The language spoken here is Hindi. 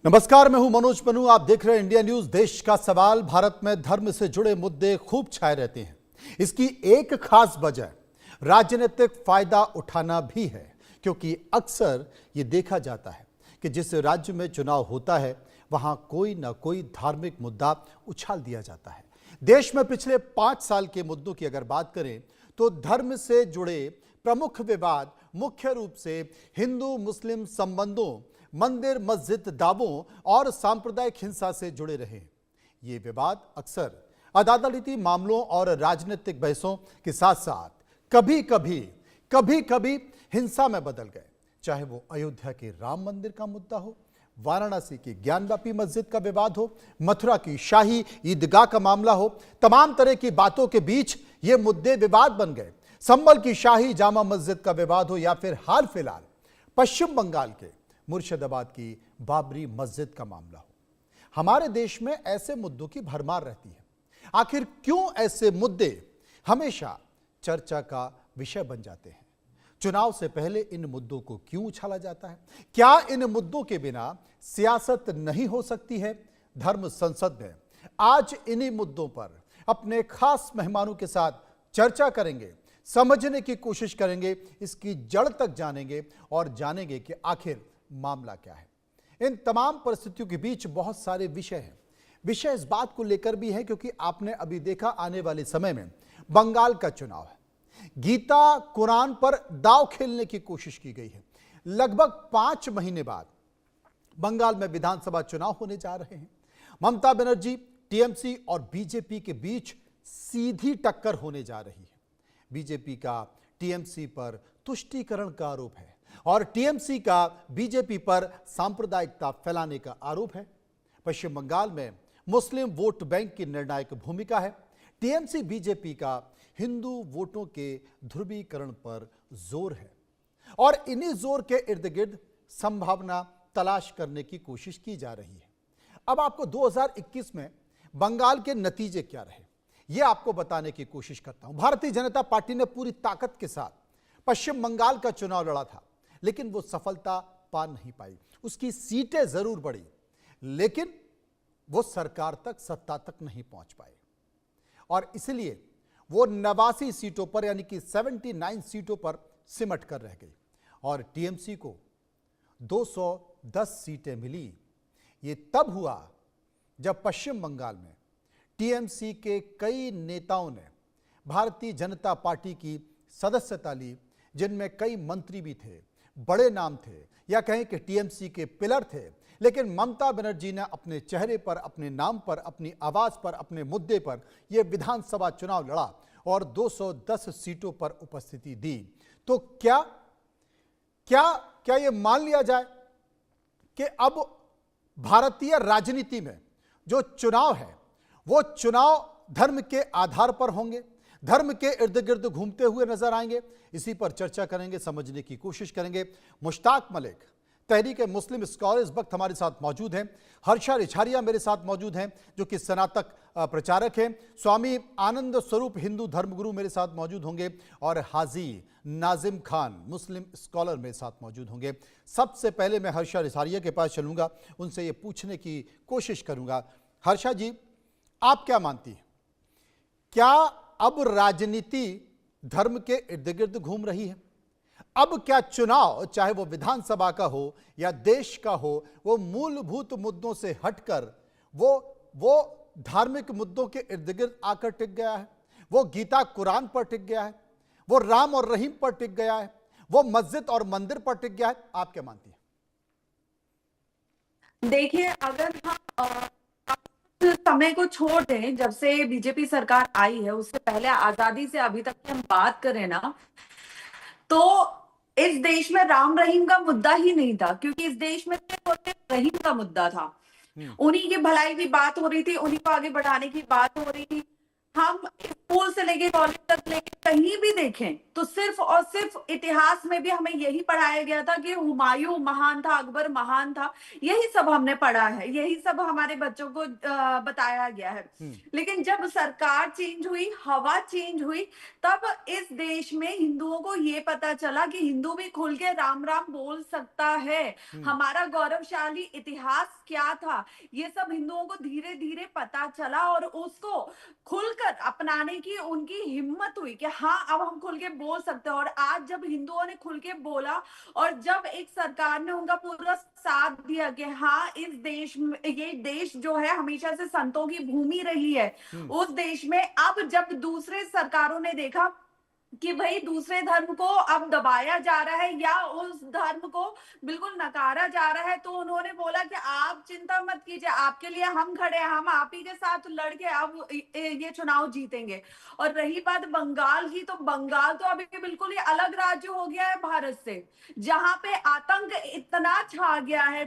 नमस्कार, मैं हूं मनोज पन्नू। आप देख रहे हैं इंडिया न्यूज। देश का सवाल। भारत में धर्म से जुड़े मुद्दे खूब छाए रहते हैं। इसकी एक खास वजह राजनीतिक फायदा उठाना भी है, क्योंकि अक्सर ये देखा जाता है कि जिस राज्य में चुनाव होता है वहां कोई ना कोई धार्मिक मुद्दा उछाल दिया जाता है। देश में पिछले 5 साल के मुद्दों की अगर बात करें तो धर्म से जुड़े प्रमुख विवाद मुख्य रूप से हिंदू मुस्लिम संबंधों, मंदिर मस्जिद दावों और सांप्रदायिक हिंसा से जुड़े रहे। ये विवाद अक्सर अदालती मामलों और राजनीतिक बहसों के साथ साथ कभी कभी हिंसा में बदल गए। चाहे वो अयोध्या के राम मंदिर का मुद्दा हो, वाराणसी की ज्ञानवापी मस्जिद का विवाद हो, मथुरा की शाही ईदगाह का मामला हो, तमाम तरह की बातों के बीच ये मुद्दे विवाद बन गए। संभल की शाही जामा मस्जिद का विवाद हो या फिर हाल फिलहाल पश्चिम बंगाल के मुर्शिदाबाद की बाबरी मस्जिद का मामला हो, हमारे देश में ऐसे मुद्दों की भरमार रहती है। आखिर क्यों ऐसे मुद्दे हमेशा चर्चा का विषय बन जाते हैं? चुनाव से पहले इन मुद्दों को क्यों उछाला जाता है? क्या इन मुद्दों के बिना सियासत नहीं हो सकती है? धर्म संसद में आज इन्हीं मुद्दों पर अपने खास मेहमानों के साथ चर्चा करेंगे, समझने की कोशिश करेंगे, इसकी जड़ तक जानेंगे और जानेंगे कि आखिर मामला क्या है। इन तमाम परिस्थितियों के बीच बहुत सारे विषय हैं। विषय इस बात को लेकर भी है क्योंकि आपने अभी देखा आने वाले समय में बंगाल का चुनाव है। गीता कुरान पर दांव खेलने की कोशिश की गई है। लगभग 5 महीने बाद बंगाल में विधानसभा चुनाव होने जा रहे हैं। ममता बनर्जी, टीएमसी और बीजेपी के बीच सीधी टक्कर होने जा रही है। बीजेपी का टीएमसी पर तुष्टीकरण का आरोप है और टीएमसी का बीजेपी पर सांप्रदायिकता फैलाने का आरोप है। पश्चिम बंगाल में मुस्लिम वोट बैंक की निर्णायक भूमिका है। टीएमसी बीजेपी का हिंदू वोटों के ध्रुवीकरण पर जोर है और इन्हीं जोर के इर्द गिर्द संभावना तलाश करने की कोशिश की जा रही है। अब आपको 2021 में बंगाल के नतीजे क्या रहे, यह आपको बताने की कोशिश करता हूं। भारतीय जनता पार्टी ने पूरी ताकत के साथ पश्चिम बंगाल का चुनाव लड़ा था, लेकिन वो सफलता पा नहीं पाई। उसकी सीटें जरूर बढ़ी, लेकिन वो सरकार तक, सत्ता तक नहीं पहुंच पाए और इसलिए वो 89 सीटों पर यानी कि 79 सीटों पर सिमट कर रह गई और टीएमसी को 210 सीटें मिली। ये तब हुआ जब पश्चिम बंगाल में टीएमसी के कई नेताओं ने भारतीय जनता पार्टी की सदस्यता ली, जिनमें कई मंत्री भी थे, बड़े नाम थे या कहें कि टीएमसी के पिलर थे। लेकिन ममता बनर्जी ने अपने चेहरे पर, अपने नाम पर, अपनी आवाज पर, अपने मुद्दे पर यह विधानसभा चुनाव लड़ा और 210 सीटों पर उपस्थिति दी। तो क्या क्या क्या यह मान लिया जाए कि अब भारतीय राजनीति में जो चुनाव है वो चुनाव धर्म के आधार पर होंगे, धर्म के इर्द गिर्द घूमते हुए नजर आएंगे? इसी पर चर्चा करेंगे, समझने की कोशिश करेंगे। मुश्ताक मलिक, तहरीक मुस्लिम स्कॉलर, इस वक्त हमारे साथ मौजूद हैं। हर्षा रिछारिया मेरे साथ मौजूद हैं, जो कि स्नातक प्रचारक हैं। स्वामी आनंद स्वरूप, हिंदू धर्मगुरु, मेरे साथ मौजूद होंगे और हाजी नाजिम खान, मुस्लिम स्कॉलर, मेरे साथ मौजूद होंगे। सबसे पहले मैं हर्षा रिछारिया के पास चलूंगा, उनसे ये पूछने की कोशिश करूंगा। हर्षा जी, आप क्या मानती हैं, क्या अब राजनीति धर्म के इर्द गिर्द घूम रही है? अब क्या चुनाव, चाहे वो विधानसभा का हो या देश का हो, वो मूलभूत मुद्दों से हटकर वो धार्मिक मुद्दों के इर्द गिर्द आकर टिक गया है? वो गीता कुरान पर टिक गया है? वो राम और रहीम पर टिक गया है? वो मस्जिद और मंदिर पर टिक गया है? आप क्या मानती हैं? देखिए, अगर हम समय को छोड़ दें, जब से बीजेपी सरकार आई है, उससे पहले आजादी से अभी तक की हम बात करें ना, तो इस देश में राम रहीम का मुद्दा ही नहीं था, क्योंकि इस देश में रहीम का मुद्दा था। उन्हीं की भलाई की बात हो रही थी, उन्हीं को आगे बढ़ाने की बात हो रही थी। हम स्कूल से लेके कॉलेज तक लेके कहीं भी देखें तो सिर्फ और सिर्फ इतिहास में भी हमें यही पढ़ाया गया था कि हुमायूं महान था, अकबर महान था। यही सब हमने पढ़ा है, यही सब हमारे बच्चों को बताया गया है। लेकिन जब सरकार चेंज हुई, हवा चेंज हुई, तब इस देश में हिंदुओं को ये पता चला कि हिंदू भी खुल के राम राम बोल सकता है। हमारा गौरवशाली इतिहास क्या था, ये सब हिंदुओं को धीरे धीरे पता चला और उसको खुलकर अपनाने की उनकी हिम्मत हुई कि हाँ अब हम खुल के बोल सकते हैं। और आज जब हिंदुओं ने खुल के बोला और जब एक सरकार ने उनका पूरा साथ दिया कि हाँ इस देश में, ये देश जो है हमेशा से संतों की भूमि रही है, उस देश में अब जब दूसरे सरकारों ने देखा कि भाई दूसरे धर्म को अब दबाया जा रहा है या उस धर्म को बिल्कुल नकारा जा रहा है, तो उन्होंने बोला कि आप चिंता मत कीजिए, आपके लिए हम खड़े हैं, हम आप ही के साथ लड़के अब ये चुनाव जीतेंगे। और रही बात बंगाल की, तो बंगाल तो अभी बिल्कुल ही अलग राज्य हो गया है भारत से, जहां पे आतंक इतना छा गया है,